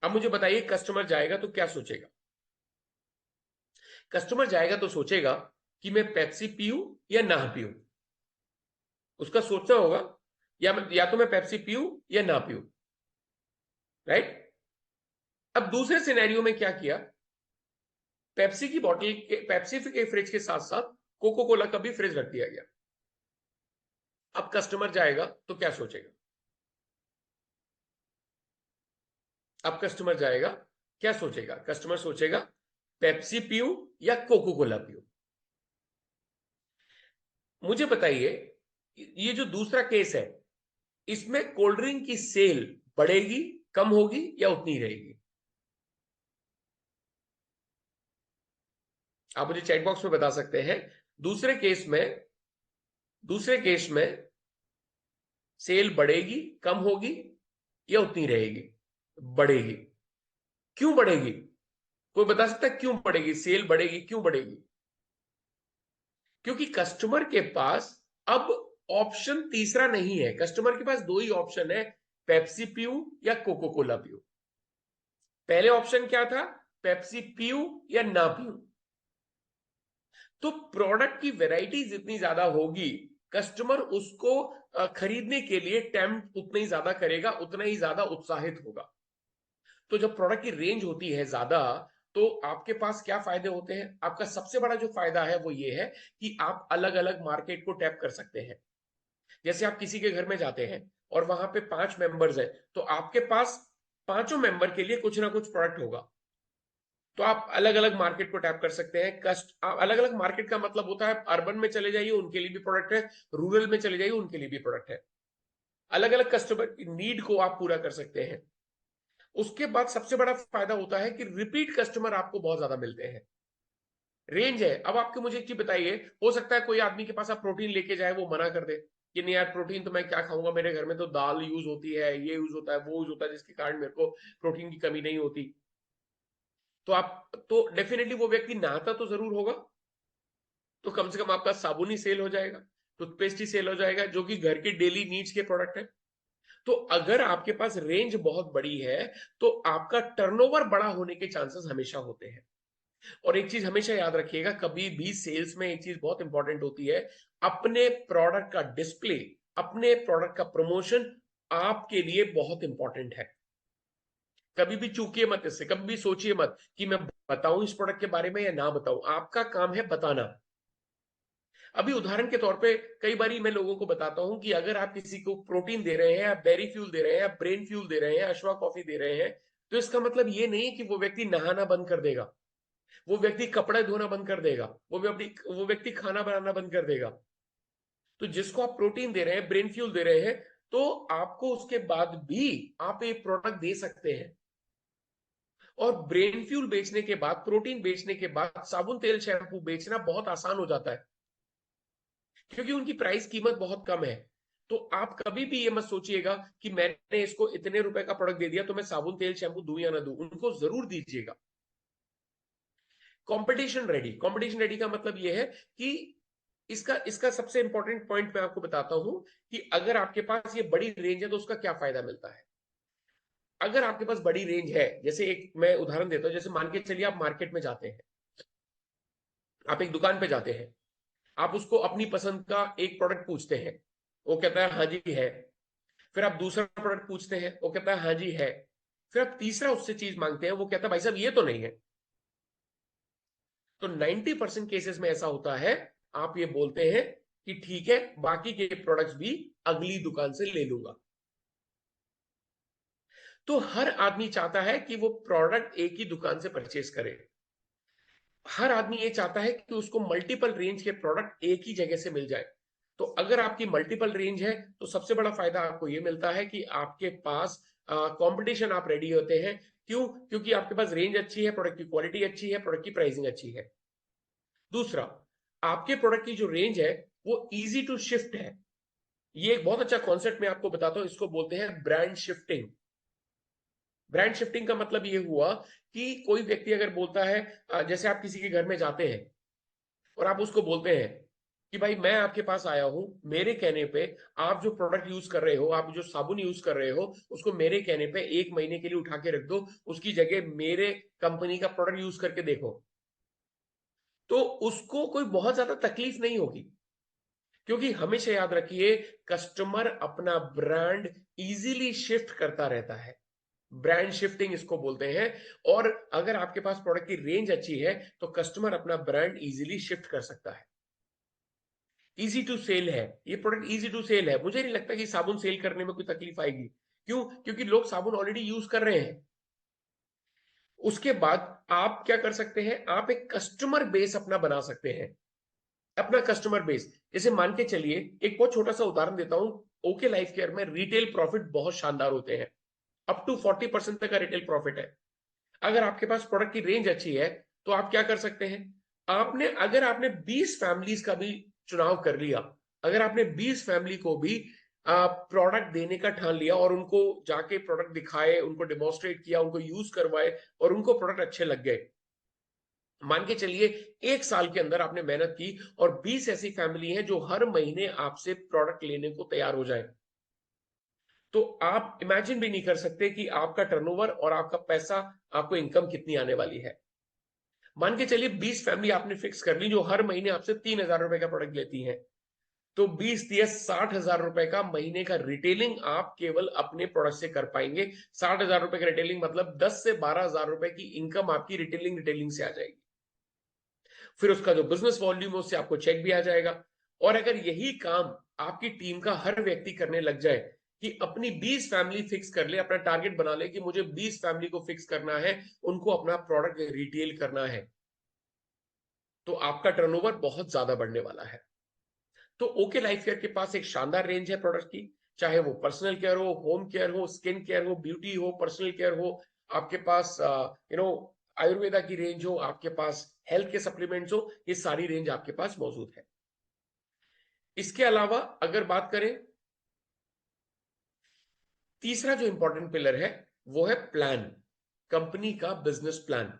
अब मुझे बताइए, कस्टमर जाएगा तो क्या सोचेगा? कस्टमर जाएगा तो सोचेगा कि मैं पेप्सी पीऊं या ना पीऊं। उसका सोचना होगा, या तो मैं पेप्सी पीऊं या ना पीऊं। राइट? अब दूसरे सिनेरियो में क्या किया? पेप्सी की बॉटल के, पेप्सी के फ्रिज के साथ साथ कोको कोला का भी फ्रिज रख दिया गया। अब कस्टमर जाएगा तो क्या सोचेगा? अब कस्टमर जाएगा, क्या सोचेगा? कस्टमर सोचेगा पेप्सी पीऊं या कोको कोला पीऊं। मुझे बताइए, ये जो दूसरा केस है, इसमें कोल्ड ड्रिंक की सेल बढ़ेगी, कम होगी, या उतनी रहेगी? आप मुझे चैट बॉक्स में बता सकते हैं। दूसरे केस में दूसरे केस में सेल बढ़ेगी, कम होगी, या उतनी रहेगी? बढ़ेगी। क्यों बढ़ेगी? कोई बता सकता है क्यों बढ़ेगी? सेल बढ़ेगी, क्यों बढ़ेगी? क्योंकि कस्टमर के पास अब ऑप्शन तीसरा नहीं है। कस्टमर के पास दो ही ऑप्शन है, पेप्सी पीऊं या कोको कोला पीऊं। पहले ऑप्शन क्या था? पेप्सी पीऊं या ना पीऊं। तो प्रोडक्ट की वैरायटी जितनी ज्यादा होगी, कस्टमर उसको खरीदने के लिए टेम्प्ट उतना ही ज्यादा करेगा, उतना ही ज्यादा उत्साहित होगा। तो जब प्रोडक्ट की रेंज होती है ज्यादा, तो आपके पास क्या फायदे होते हैं? आपका सबसे बड़ा जो फायदा है वो ये है कि आप अलग अलग मार्केट को टैप कर सकते हैं। जैसे आप किसी के घर में जाते हैं और वहां पे 5 मेंबर्स हैं, तो आपके पास पांचों मेंबर के लिए कुछ ना कुछ प्रोडक्ट होगा। तो आप अलग अलग मार्केट को टैप कर सकते हैं। अलग अलग मार्केट का मतलब होता है, अर्बन में चले जाइए उनके लिए भी प्रोडक्ट है, रूरल में चले जाइए उनके लिए भी प्रोडक्ट है। अलग अलग कस्टमर की नीड को आप पूरा कर सकते हैं। उसके बाद सबसे बड़ा फायदा होता है कि रिपीट कस्टमर आपको बहुत ज्यादा मिलते हैं। रेंज है। अब आपके मुझे एक चीज बताइए, हो सकता है कोई आदमी के पास आप प्रोटीन लेके जाए, वो मना कर दे कि नहीं यार, प्रोटीन तो मैं क्या खाऊंगा, मेरे घर में तो दाल यूज होती है, ये यूज होता है, वो यूज होता है, जिसके कारण मेरे को प्रोटीन की कमी नहीं होती। तो डेफिनेटली वो व्यक्ति नहाता तो जरूर होगा। तो कम से कम आपका साबुन ही सेल हो जाएगा, टूथपेस्ट ही सेल हो जाएगा, जो कि घर के डेली नीड्स के प्रोडक्ट है। तो अगर आपके पास रेंज बहुत बड़ी है, तो आपका टर्नओवर बड़ा होने के चांसेस हमेशा होते हैं। और एक चीज हमेशा याद रखिएगा, कभी भी सेल्स में एक चीज बहुत इंपॉर्टेंट होती है, अपने प्रोडक्ट का डिस्प्ले, अपने प्रोडक्ट का प्रमोशन आपके लिए बहुत इंपॉर्टेंट है। कभी भी चूकिए मत इससे, कभी भी सोचिए मत कि मैं बताऊं इस प्रोडक्ट के बारे में या ना बताऊं। आपका काम है बताना। अभी उदाहरण के तौर पे कई बारी मैं लोगों को बताता हूं कि अगर आप किसी को प्रोटीन दे रहे हैं, आप बेरी फ्यूल दे रहे हैं, आप ब्रेन फ्यूल दे रहे हैं, अश्वा कॉफी दे रहे हैं, तो इसका मतलब ये नहीं है कि वो व्यक्ति नहाना बंद कर देगा, वो व्यक्ति कपड़े धोना बंद कर देगा, वो व्यक्ति खाना बनाना बंद कर देगा। तो जिसको आप प्रोटीन दे रहे हैं, ब्रेन फ्यूल दे रहे हैं, तो आपको उसके बाद भी आप एक प्रोडक्ट दे सकते हैं। और ब्रेन फ्यूल बेचने के बाद, प्रोटीन बेचने के बाद साबुन तेल शैम्पू बेचना बहुत आसान हो जाता है। क्योंकि उनकी प्राइस कीमत बहुत कम है। तो आप कभी भी ये मत सोचिएगा कि मैंने इसको इतने रुपए का प्रोडक्ट दे दिया तो मैं साबुन तेल शैम्पू दूं या ना दूं, उनको जरूर दीजिएगा। कंपटीशन रेडी का मतलब यह है कि इसका इसका सबसे इंपॉर्टेंट पॉइंट मैं आपको बताता हूं कि अगर आपके पास ये बड़ी रेंज है तो उसका क्या फायदा मिलता है। अगर आपके पास बड़ी रेंज है, जैसे एक मैं उदाहरण देता हूं, जैसे मान के चलिए आप मार्केट में जाते हैं, आप एक दुकान पे जाते हैं, आप उसको अपनी पसंद का एक प्रोडक्ट पूछते हैं, वो कहता है हाँ जी है। फिर आप दूसरा प्रोडक्ट पूछते हैं, वो कहता है हाँ जी है। फिर आप तीसरा उससे चीज मांगते हैं, वो कहता है भाई साहब ये तो नहीं है। तो 90% केसेस में ऐसा होता है, आप ये बोलते हैं कि ठीक है, बाकी के प्रोडक्ट्स भी अगली दुकान से ले लूंगा। तो हर आदमी चाहता है कि वो प्रोडक्ट एक ही दुकान से परचेस करे। हर आदमी ये चाहता है कि उसको मल्टीपल रेंज के प्रोडक्ट एक ही जगह से मिल जाए। तो अगर आपकी मल्टीपल रेंज है तो सबसे बड़ा फायदा आपको ये मिलता है कि आपके पास कंपटीशन, आप रेडी होते हैं। क्यों? क्योंकि आपके पास रेंज अच्छी है, प्रोडक्ट की क्वालिटी अच्छी है, प्रोडक्ट की प्राइसिंग अच्छी है। दूसरा, आपके प्रोडक्ट की जो रेंज है वो इजी टू शिफ्ट है। ये एक बहुत अच्छा कॉन्सेप्ट मैं आपको बताता हूं, इसको बोलते हैं ब्रांड शिफ्टिंग। ब्रांड शिफ्टिंग का मतलब ये हुआ कि कोई व्यक्ति अगर बोलता है, जैसे आप किसी के घर में जाते हैं और आप उसको बोलते हैं कि भाई मैं आपके पास आया हूं, मेरे कहने पे आप जो प्रोडक्ट यूज कर रहे हो, आप जो साबुन यूज कर रहे हो, उसको मेरे कहने पे 1 महीने के लिए उठा के रख दो, उसकी जगह मेरे कंपनी का प्रोडक्ट यूज करके देखो। तो उसको कोई बहुत ज्यादा तकलीफ नहीं होगी, क्योंकि हमेशा याद रखिए, कस्टमर अपना ब्रांड इजीली शिफ्ट करता रहता है। ब्रांड शिफ्टिंग इसको बोलते हैं। और अगर आपके पास प्रोडक्ट की रेंज अच्छी है तो कस्टमर अपना ब्रांड इजीली शिफ्ट कर सकता है। इजी टू सेल है ये प्रोडक्ट, इजी टू सेल है। मुझे नहीं लगता कि साबुन सेल करने में कोई तकलीफ आएगी। क्यों? क्योंकि लोग साबुन ऑलरेडी यूज कर रहे हैं। उसके बाद आप क्या कर सकते हैं, आप एक कस्टमर बेस अपना बना सकते हैं। अपना कस्टमर बेस, जैसे मान के चलिए, एक बहुत छोटा सा उदाहरण देता हूं। ओके लाइफ केयर में रिटेल प्रॉफिट बहुत शानदार होते हैं, अप टू 40% तक का रिटेल प्रॉफिट है। अगर आपके पास प्रोडक्ट की रेंज अच्छी है तो आप क्या कर सकते हैं, अगर आपने 20 फैमिलीज का भी चुनाव कर लिया, अगर आपने 20 फैमिली को भी प्रोडक्ट देने का ठान लिया और उनको जाके प्रोडक्ट दिखाए, उनको डेमोन्स्ट्रेट किया, उनको यूज करवाए और उनको प्रोडक्ट अच्छे लग गए, मान के चलिए 1 साल के अंदर आपने मेहनत की और 20 ऐसी फैमिली हैं जो हर महीने आपसे प्रोडक्ट लेने को तैयार हो जाए, तो आप इमेजिन भी नहीं कर सकते कि आपका टर्नओवर और आपका पैसा, आपको इनकम कितनी आने वाली है। मान के चलिए 20 फैमिली आपने फिक्स कर ली जो हर महीने आपसे 3,000 रुपए का प्रोडक्ट लेती हैं, तो 20 30 60,000 रुपए का महीने का रिटेलिंग आप केवल अपने प्रोडक्ट से कर पाएंगे। 60,000 रुपए का रिटेलिंग मतलब 10 से 12,000 रुपए की इनकम आपकी रिटेलिंग रिटेलिंग से आ जाएगी। फिर उसका जो बिजनेस वॉल्यूम है उससे आपको चेक भी आ जाएगा। और अगर यही काम आपकी टीम का हर व्यक्ति करने लग जाए कि अपनी 20 फैमिली फिक्स कर ले, अपना टारगेट बना ले कि मुझे 20 फैमिली को फिक्स करना है, उनको अपना प्रोडक्ट रिटेल करना है, तो आपका टर्नओवर बहुत ज्यादा बढ़ने वाला है। तो ओके लाइफ केयर के पास एक शानदार रेंज है प्रोडक्ट की, चाहे वो पर्सनल केयर हो, होम केयर हो, स्किन केयर हो, ब्यूटी हो, पर्सनल केयर हो, आपके पास आयुर्वेदा की रेंज हो, आपके पास हेल्थ के सप्लीमेंट्स हो, ये सारी रेंज आपके पास मौजूद है। इसके अलावा अगर बात करें, तीसरा जो इंपॉर्टेंट पिलर है वो है प्लान, कंपनी का business plan.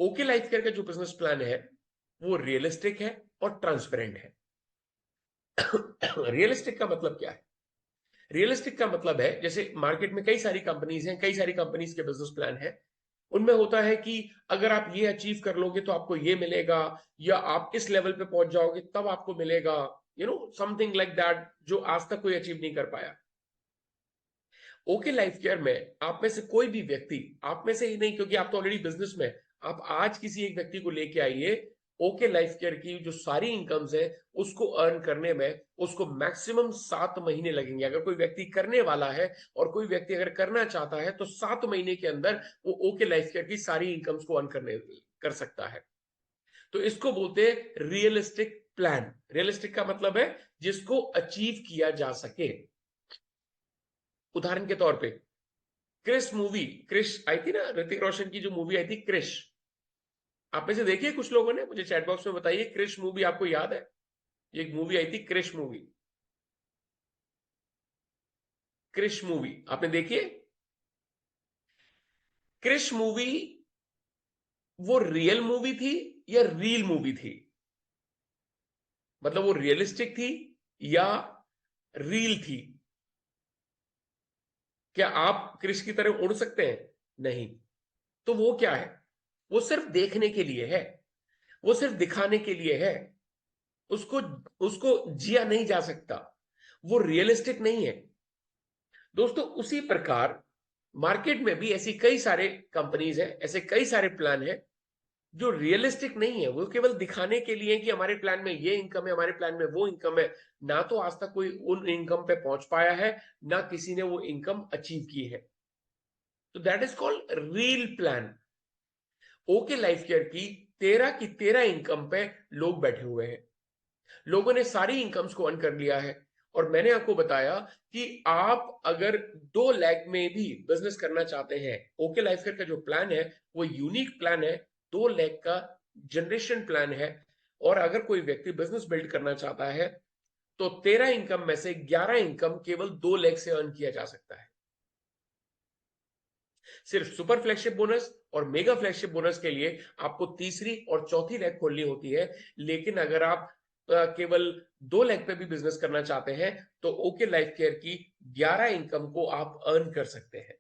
Okay life care का जो बिजनेस प्लान है वो रियलिस्टिक है और ट्रांसपेरेंट है। रियलिस्टिक का मतलब क्या है? रियलिस्टिक का मतलब है, जैसे मार्केट में कई सारी कंपनीज हैं, कई सारी कंपनीज के बिजनेस प्लान है। उनमें होता है कि अगर आप ये अचीव कर लोगे तो आपको ये मिलेगा, या आप इस लेवल पे पहुंच जाओगे तब आपको मिलेगा, समथिंग लाइक दैट, जो आज तक कोई अचीव नहीं कर पाया। ओके लाइफ केयर में आप में से कोई भी व्यक्ति, आप में से ही नहीं क्योंकि आप तो ऑलरेडी बिजनेस में, आप आज किसी एक व्यक्ति को लेके आइए, ओके लाइफ केयर की जो सारी इनकम्स है उसको अर्न करने में उसको मैक्सिमम 7 महीने लगेंगे। अगर कोई व्यक्ति करने वाला है और कोई व्यक्ति अगर करना चाहता है तो 7 महीने के अंदर वो ओके लाइफ केयर की सारी इनकम्स को अर्न कर सकता है। तो इसको बोलते हैं रियलिस्टिक प्लान। रियलिस्टिक का मतलब है जिसको अचीव किया जा सके। उदाहरण के तौर पे, क्रिश आई थी ना, ऋतिक रोशन की जो मूवी आई थी क्रिश, आप में से देखिए कुछ लोगों ने, मुझे चैट बॉक्स में बताइए, क्रिश मूवी आपको याद है? ये एक मूवी आई थी, क्रिश मूवी। क्रिश मूवी आपने देखी है? क्रिश मूवी वो रियल मूवी थी या रील मूवी थी? मतलब वो रियलिस्टिक थी या रील थी? क्या आप क्रिश की तरह उड़ सकते हैं? नहीं। तो वो क्या है? वो सिर्फ देखने के लिए है, वो सिर्फ दिखाने के लिए है। उसको उसको जिया नहीं जा सकता, वो रियलिस्टिक नहीं है। दोस्तों उसी प्रकार मार्केट में भी ऐसी कई सारे कंपनीज हैं, ऐसे कई सारे प्लान हैं जो रियलिस्टिक नहीं है, वो केवल दिखाने के लिए कि हमारे प्लान में ये इनकम है, हमारे प्लान में वो इनकम है। ना तो आज तक कोई उन इनकम पे पहुंच पाया है, ना किसी ने वो इनकम अचीव की है। तो that is called reel plan. Okay life care की 13 इनकम पे लोग बैठे हुए हैं। लोगों ने सारी इनकम्स को अर्न कर लिया है। और मैंने आपको बताया कि आप अगर 2 लाख में भी बिजनेस करना चाहते हैं, ओके लाइफ केयर का जो प्लान है वो यूनिक प्लान है, 2 लाख का जनरेशन प्लान है। और अगर कोई व्यक्ति बिजनेस बिल्ड करना चाहता है तो 13 इनकम में से 11 इनकम केवल 2 लाख से अर्न किया जा सकता है। सिर्फ सुपर फ्लैगशिप बोनस और मेगा फ्लैगशिप बोनस के लिए आपको तीसरी और चौथी रैक खोलनी होती है। लेकिन अगर आप केवल 2 लाख पे भी बिजनेस करना चाहते हैं तो ओके लाइफ केयर की 11 इनकम को आप अर्न कर सकते हैं।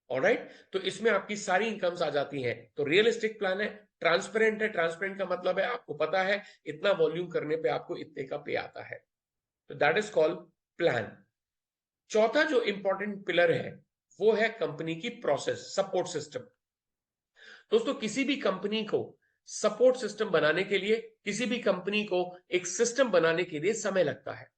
ऑलराइट, तो इसमें आपकी सारी इनकम्स आ जाती हैं। तो रियलिस्टिक प्लान है, ट्रांसपेरेंट है। ट्रांसपेरेंट का मतलब है आपको पता है इतना वॉल्यूम करने पे आपको इतने का पे आता है। तो दैट इज कॉल्ड प्लान। चौथा जो इंपॉर्टेंट पिलर है वो है कंपनी की प्रोसेस, सपोर्ट सिस्टम। दोस्तों किसी भी कंपनी को सपोर्ट सिस्टम बनाने के लिए, किसी भी कंपनी को एक सिस्टम बनाने के लिए समय लगता है।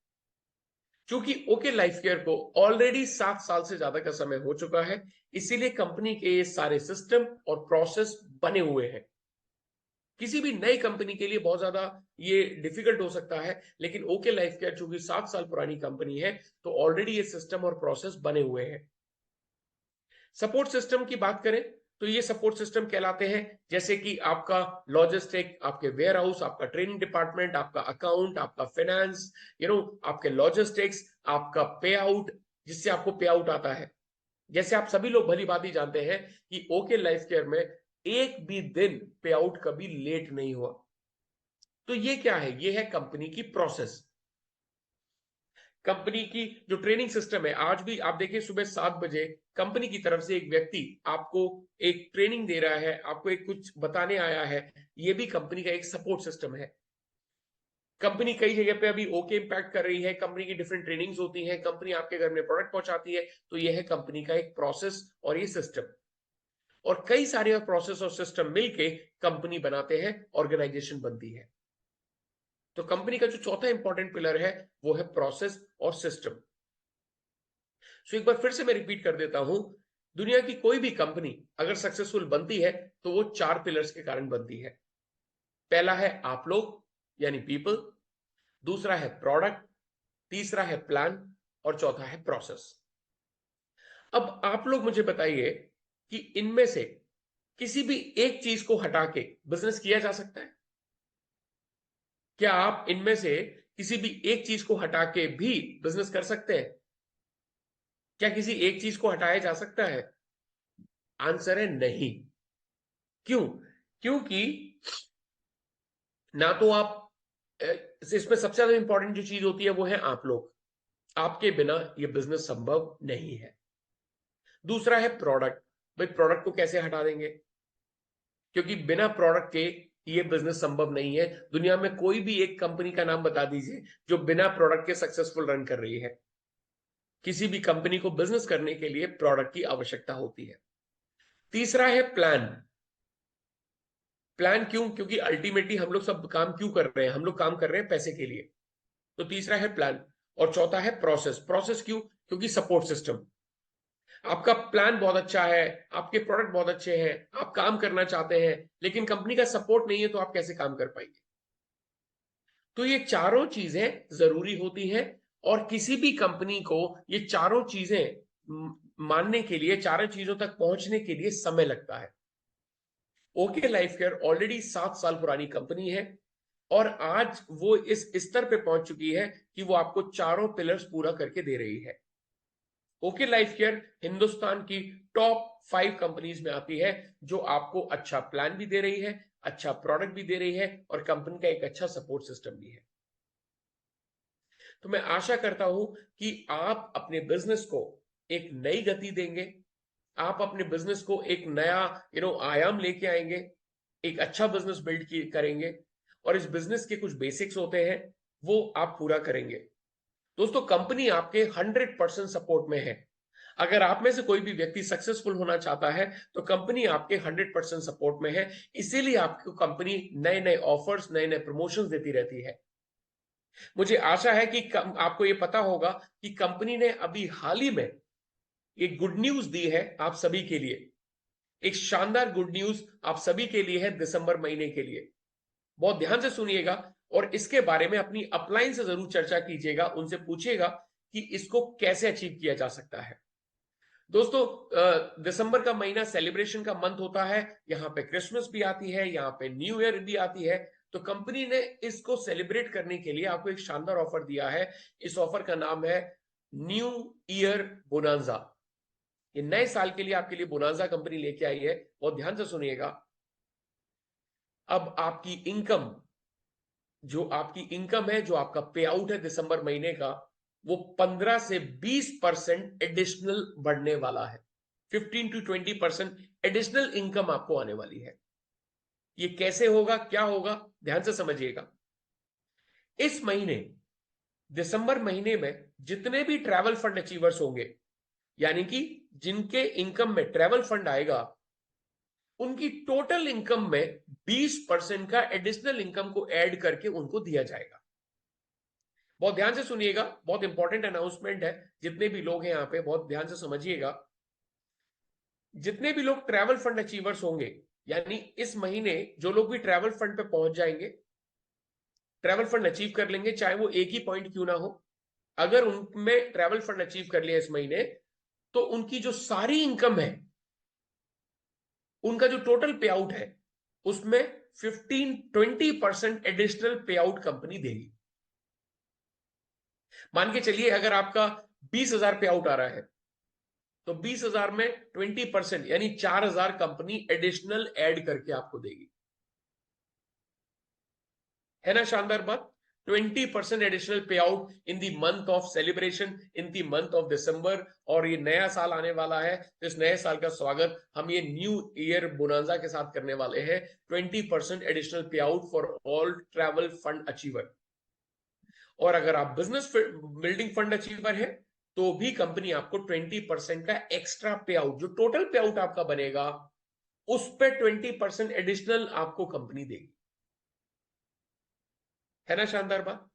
क्योंकि ओके लाइफ केयर को ऑलरेडी 7 साल से ज्यादा का समय हो चुका है, इसीलिए कंपनी के ये सारे सिस्टम और प्रोसेस बने हुए हैं। किसी भी नई कंपनी के लिए बहुत ज्यादा ये डिफिकल्ट हो सकता है, लेकिन ओके लाइफ केयर चूंकि 7 साल पुरानी कंपनी है तो ऑलरेडी ये सिस्टम और प्रोसेस बने हुए हैं। सपोर्ट सिस्टम की बात करें तो ये सपोर्ट सिस्टम कहलाते हैं जैसे कि आपका लॉजिस्टिक, आपके वेयर हाउस, आपका ट्रेनिंग डिपार्टमेंट, आपका अकाउंट, आपका फाइनेंस, आपके लॉजिस्टिक्स, आपका पे आउट, जिससे आपको पे आउट आता है। जैसे आप सभी लोग भली बात ही जानते हैं कि ओके लाइफ केयर में एक भी दिन पे आउट कभी लेट नहीं हुआ। तो ये क्या है? ये है कंपनी की प्रोसेस। कंपनी की जो ट्रेनिंग सिस्टम है, आज भी आप देखिए सुबह 7 बजे कंपनी की तरफ से एक व्यक्ति आपको एक ट्रेनिंग दे रहा है, आपको एक कुछ बताने आया है। ये भी कंपनी का एक सपोर्ट सिस्टम है। कंपनी कई जगह पे अभी ओके इम्पैक्ट कर रही है, कंपनी की डिफरेंट ट्रेनिंग्स होती हैं, कंपनी आपके घर में प्रोडक्ट पहुंचाती है। तो ये है कंपनी का एक प्रोसेस और ये सिस्टम। और कई सारे प्रोसेस और सिस्टम मिलके कंपनी बनाते हैं, ऑर्गेनाइजेशन बनती है। तो कंपनी का जो चौथा इंपॉर्टेंट पिलर है वो है प्रोसेस और सिस्टम। सो एक बार फिर से मैं रिपीट कर देता हूं, दुनिया की कोई भी कंपनी अगर सक्सेसफुल बनती है तो वो 4 पिलर्स के कारण बनती है। पहला है आप लोग, यानी पीपल। दूसरा है प्रोडक्ट। तीसरा है प्लान। और चौथा है प्रोसेस। अब आप लोग मुझे बताइए कि इनमें से किसी भी एक चीज को हटा के बिजनेस किया जा सकता है? क्या आप इनमें से किसी भी एक चीज को हटा के भी बिजनेस कर सकते हैं? क्या किसी एक चीज को हटाया जा सकता है? आंसर है नहीं। क्यों? क्योंकि ना तो आप इसमें सबसे ज्यादा इंपॉर्टेंट जो चीज होती है वो है आप लोग। आपके बिना ये बिजनेस संभव नहीं है। दूसरा है प्रोडक्ट। भाई प्रोडक्ट को कैसे हटा देंगे? क्योंकि बिना प्रोडक्ट के ये बिजनेस संभव नहीं है। दुनिया में कोई भी एक कंपनी का नाम बता दीजिए जो बिना प्रोडक्ट के सक्सेसफुल रन कर रही है। किसी भी कंपनी को बिजनेस करने के लिए प्रोडक्ट की आवश्यकता होती है। तीसरा है प्लान। प्लान क्यों? क्योंकि अल्टीमेटली हम लोग सब काम क्यों कर रहे हैं? हम लोग काम कर रहे हैं पैसे के लिए। तो तीसरा है प्लान। और चौथा है प्रोसेस। प्रोसेस क्यों? क्योंकि सपोर्ट सिस्टम। आपका प्लान बहुत अच्छा है, आपके प्रोडक्ट बहुत अच्छे हैं, आप काम करना चाहते हैं, लेकिन कंपनी का सपोर्ट नहीं है तो आप कैसे काम कर पाएंगे? तो ये चारों चीजें जरूरी होती हैं। और किसी भी कंपनी को ये चारों चीजें मानने के लिए, चारों चीजों तक पहुंचने के लिए समय लगता है। ओके लाइफ केयर ऑलरेडी 7 साल पुरानी कंपनी है और आज वो इस स्तर पे पहुंच चुकी है कि वो आपको चारों पिलर्स पूरा करके दे रही है। ओके लाइफ केयर हिंदुस्तान की टॉप 5 कंपनीज में आती है जो आपको अच्छा प्लान भी दे रही है, अच्छा प्रोडक्ट भी दे रही है और कंपनी का एक अच्छा सपोर्ट सिस्टम भी है। तो मैं आशा करता हूं कि आप अपने बिजनेस को एक नई गति देंगे, आप अपने बिजनेस को एक नया आयाम लेके आएंगे, एक अच्छा बिजनेस बिल्ड करेंगे और इस बिजनेस के कुछ बेसिक्स होते हैं वो आप पूरा करेंगे। दोस्तों, कंपनी आपके 100% सपोर्ट में है। अगर आप में से कोई भी व्यक्ति सक्सेसफुल होना चाहता है तो कंपनी आपके 100% सपोर्ट में है। इसीलिए आपको कंपनी नए नए ऑफर्स, नए नए प्रमोशंस देती रहती है। मुझे आशा है कि आपको यह पता होगा कि कंपनी ने अभी हाल ही में एक गुड न्यूज दी है आप सभी के लिए। एक शानदार गुड न्यूज आप सभी के लिए है दिसंबर महीने के लिए। बहुत ध्यान से सुनिएगा और इसके बारे में अपनी अपलाइन से जरूर चर्चा कीजिएगा, उनसे पूछिएगा कि इसको कैसे अचीव किया जा सकता है। दोस्तों, दिसंबर का महीना सेलिब्रेशन का मंथ होता है। यहां पे क्रिसमस भी आती है, यहां पे न्यू ईयर भी आती है। तो कंपनी ने इसको सेलिब्रेट करने के लिए आपको एक शानदार ऑफर दिया है। इस ऑफर का नाम है न्यू ईयर बोनांजा। ये नए साल के लिए आपके लिए बोनांजा कंपनी लेके आई है। बहुत ध्यान से सुनिएगा। अब आपकी इनकम, जो आपकी इनकम है, जो आपका पे आउट है दिसंबर महीने का, वो 15 से 20% एडिशनल बढ़ने वाला है। 15 to 20% एडिशनल इनकम आपको आने वाली है। ये कैसे होगा, क्या होगा, ध्यान से समझिएगा। इस महीने दिसंबर महीने में जितने भी ट्रैवल फंड अचीवर्स होंगे, यानी कि जिनके इनकम में ट्रैवल फंड आएगा, उनकी टोटल इनकम में 20% का एडिशनल इनकम को ऐड करके उनको दिया जाएगा। बहुत ध्यान से सुनिएगा, बहुत इंपॉर्टेंट अनाउंसमेंट है। जितने भी लोग हैं यहां पे बहुत ध्यान से समझिएगा। जितने भी लोग ट्रैवल फंड अचीवर्स होंगे, यानी इस महीने जो लोग भी ट्रैवल फंड पे पहुंच जाएंगे, ट्रैवल फंड अचीव कर लेंगे, चाहे वो एक ही पॉइंट क्यों ना हो, अगर उनमें ट्रैवल फंड अचीव कर लिया इस महीने, तो उनकी जो सारी इनकम है, उनका जो टोटल पे आउट है, उसमें 15-20% एडिशनल पे आउट कंपनी देगी। मान के चलिए अगर आपका 20,000 पे आउट आ रहा है, तो 20,000 में 20% यानी 4,000 कंपनी एडिशनल ऐड करके आपको देगी। है ना शानदार बात? 20% एडिशनल पे out in the month of celebration, in the month of December. और ये नया साल आने वाला है, तो इस नए साल का स्वागत हम ये न्यू ईयर बोनांजा के साथ करने वाले हैं। 20% एडिशनल पे out for all travel fund achiever. और अगर आप बिजनेस बिल्डिंग फंड अचीवर है, तो भी कंपनी आपको 20% का एक्स्ट्रा पे आउट, जो टोटल पे आउट आपका बनेगा, उस पर 20% एडिशनल आपको कंपनी देगी। है ना शानदार बात?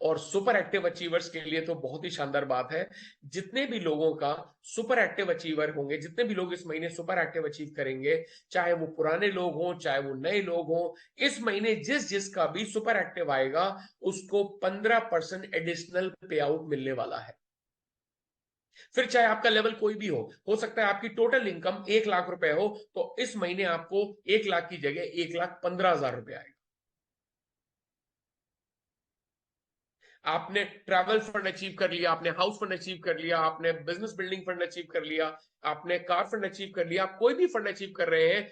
और सुपर एक्टिव अचीवर्स के लिए तो बहुत ही शानदार बात है। जितने भी लोगों का सुपर एक्टिव अचीवर होंगे, जितने भी लोग इस महीने सुपर एक्टिव अचीव करेंगे, चाहे वो पुराने लोग हों, चाहे वो नए लोग हों, इस महीने जिस जिसका भी सुपर एक्टिव आएगा, उसको 15% एडिशनल पे आउट मिलने वाला है। फिर चाहे आपका लेवल कोई भी हो सकता है आपकी टोटल इनकम 1 लाख रुपए हो, तो इस महीने आपको 1 लाख की जगह 1,15,000 रुपए आएगा। आपने ट्रैवल फंड अचीव कर लिया, आपने हाउस फंड अचीव कर लिया, आपने बिजनेस बिल्डिंग फंड अचीव कर लिया, आपने कार फंड अचीव कर लिया, आप कोई भी फंड अचीव कर रहे हैं,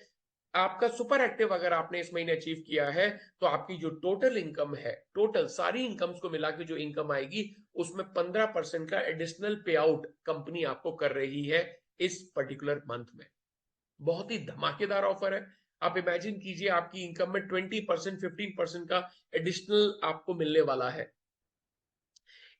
आपका सुपर एक्टिव अगर आपने इस महीने अचीव किया है, तो आपकी जो टोटल इनकम है, टोटल सारी इनकम्स को मिला के जो इनकम आएगी, उसमें 15% का एडिशनल पे आउट कंपनी आपको कर रही है इस पर्टिकुलर मंथ में। बहुत ही धमाकेदार ऑफर है। आप इमेजिन कीजिए, आपकी इनकम में 20%, 15% का एडिशनल आपको मिलने वाला है।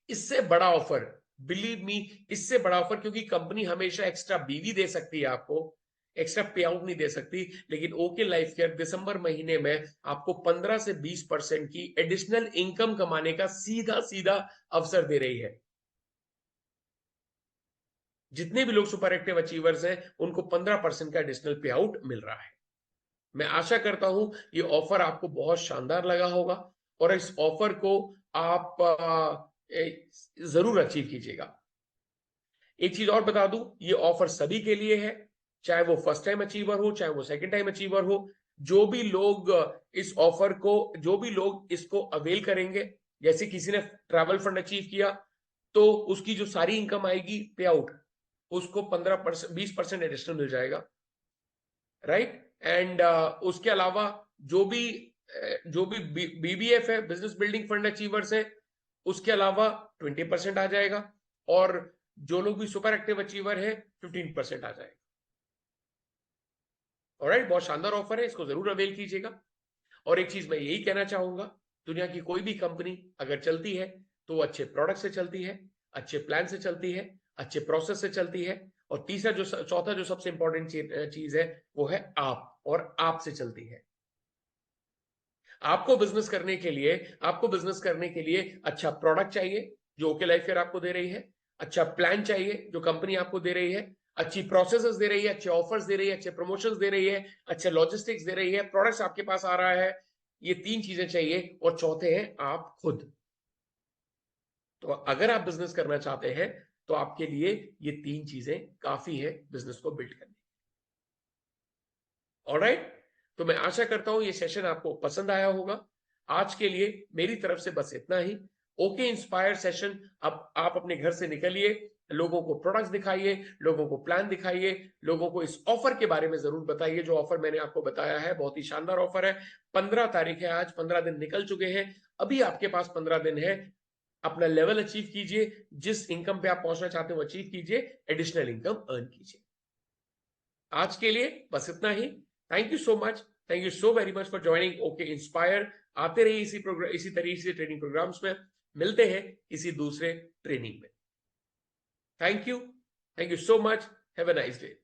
इससे बड़ा ऑफर, बिलीव मी, इससे बड़ा ऑफर, क्योंकि कंपनी हमेशा एक्स्ट्रा बीवी दे सकती है आपको, एक्स्ट्रा पे आउट नहीं दे सकती, लेकिन ओके लाइफ केयर दिसंबर महीने में आपको 15 से 20% की एडिशनल इनकम कमाने का सीधा सीधा अवसर दे रही है। जितने भी लोग सुपर एक्टिव अचीवर्स हैं, उनको 15% का एडिशनल पे आउट मिल रहा है। मैं आशा करता हूं ये ऑफर आपको बहुत शानदार लगा होगा और इस ऑफर को आप जरूर अचीव कीजिएगा। एक चीज और बता दूं, ये ऑफर सभी के लिए है, चाहे वो फर्स्ट टाइम अचीवर हो, चाहे वो सेकंड टाइम अचीवर हो, जो भी लोग इस ऑफर को, जो भी लोग इसको अवेल करेंगे, जैसे किसी ने ट्रैवल फंड अचीव किया तो उसकी जो सारी इनकम आएगी पे आउट, उसको 15%, 20% एडिशनल मिल जाएगा, राइट। एंड उसके अलावा जो भी बीबीएफ है, बिजनेस बिल्डिंग फंड अचीवर्स है, उसके अलावा 20% आ जाएगा, और जो लोग भी सुपर एक्टिव अचीवर है 15% आ जाएगा। ऑलराइट, बहुत शानदार ऑफर है, इसको जरूर अवेल कीजिएगा। और एक चीज मैं यही कहना चाहूंगा, दुनिया की कोई भी कंपनी अगर चलती है तो वो अच्छे प्रोडक्ट से चलती है, अच्छे प्लान से चलती है, अच्छे प्रोसेस से चलती है, और चौथा जो सबसे इंपॉर्टेंट चीज है वो है आप, और आप से चलती है। आपको बिजनेस करने के लिए अच्छा प्रोडक्ट चाहिए जो ओके लाइफ केयर आपको दे रही है, अच्छा प्लान चाहिए जो कंपनी आपको दे रही है, अच्छी प्रोसेसेस दे रही है, अच्छे ऑफर्स दे रही है, अच्छे प्रमोशंस दे रही है, अच्छे लॉजिस्टिक्स दे रही है, प्रोडक्ट्स आपके पास आ रहा है। ये 3 चीजें चाहिए, और चौथे हैं आप खुद। तो अगर आप बिजनेस करना चाहते हैं तो आपके लिए ये 3 चीजें काफी है बिजनेस को बिल्ड करने। ऑलराइट, तो मैं आशा करता हूं ये सेशन आपको पसंद आया होगा। आज के लिए मेरी तरफ से बस इतना ही। ओके इंस्पायर सेशन, अब आप अपने घर से निकलिए, लोगों को प्रोडक्ट्स दिखाइए, लोगों को प्लान दिखाइए, लोगों को इस ऑफर के बारे में जरूर बताइए। जो ऑफर मैंने आपको बताया है बहुत ही शानदार ऑफर है। 15 तारीख है आज, 15 दिन निकल चुके हैं, अभी आपके पास 15 दिन है। अपना लेवल अचीव कीजिए, जिस इनकम पे आप पहुंचना चाहते हो अचीव कीजिए, एडिशनल इनकम अर्न कीजिए। आज के लिए बस इतना ही। Thank you so much, thank you so very much for joining okay inspire. आते रहिए इसी तरीके से ट्रेनिंग प्रोग्राम्स में। मिलते हैं किसी दूसरे ट्रेनिंग में। Thank you so much, have a nice day.